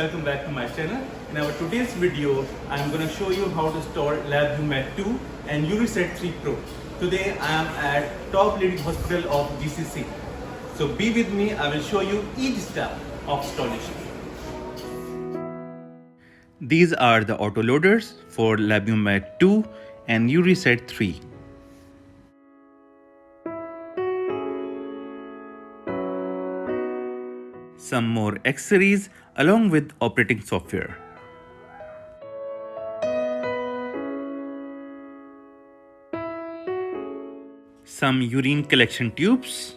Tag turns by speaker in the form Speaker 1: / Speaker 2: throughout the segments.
Speaker 1: welcome back to my channel. In our today's video, I'm going to show you how to install LabVIEW Mat 2 and UriSet 3 Pro. Today I am at top leading hospital of GCC. So be with me, I will show you each step of installation. These are the autoloaders for LabVIEW Mat 2 and UriSet 3. Some more accessories along with operating software. Some urine collection tubes.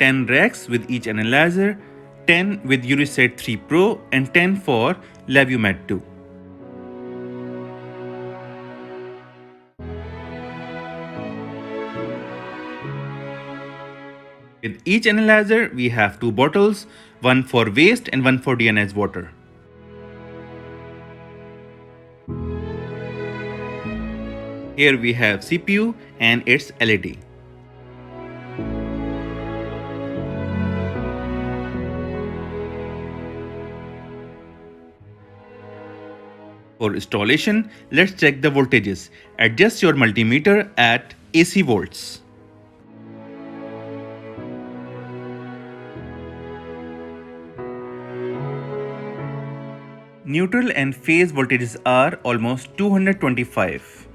Speaker 1: Ten racks with each analyzer, 10 with UriSet 3 Pro and 10 for LabVIEW Mat 2. With each analyzer, we have two bottles, one for waste and one for deionized water. Here we have CPU and its LED. For installation, let's check the voltages. Adjust your multimeter at AC volts. Neutral and phase voltages are almost 225.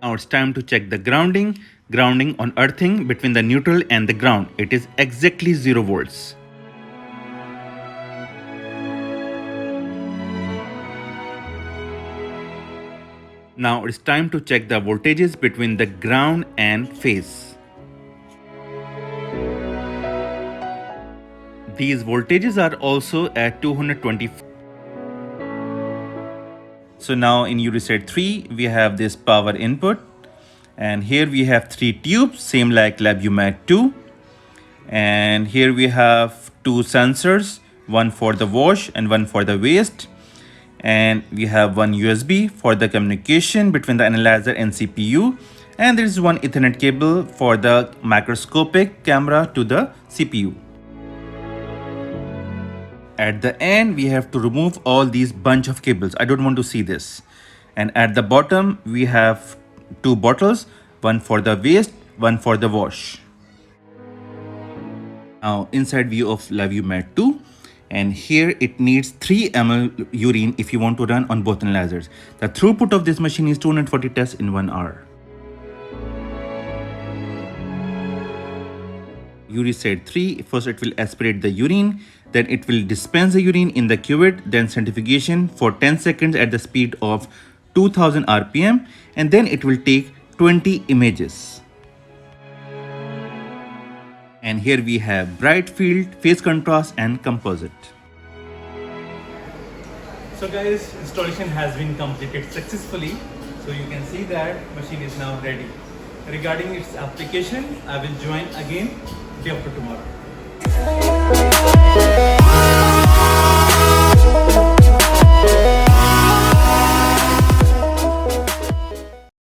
Speaker 1: Now it's time to check the grounding. Grounding on earthing between the neutral and the ground. It is exactly 0 volts. Now it's time to check the voltages between the ground and phase. These voltages are also at 220. So now in UriSet 3, we have this power input. And here we have 3 tubes, same like LabVIEW Mat 2. And here we have 2 sensors, one for the wash and one for the waste. And we have one USB for the communication between the analyzer and CPU. And there is one Ethernet cable for the microscopic camera to the CPU. At the end, we have to remove all these bunch of cables. I don't want to see this. And at the bottom, we have 2 bottles, one for the waste, one for the wash. Now inside view of LabVIEW Mat 2, and here it needs 3 ml urine if you want to run on both analyzers. The throughput of this machine is 240 tests in 1 hour. UriSet 3, first it will aspirate the urine, then it will dispense the urine in the cuvette, then centrifugation for 10 seconds at the speed of 2000 RPM, and then it will take 20 images. And here we have bright field, phase contrast and composite. So guys, installation has been completed successfully. So you can see that machine is now ready. Regarding its application, I will join again day after tomorrow.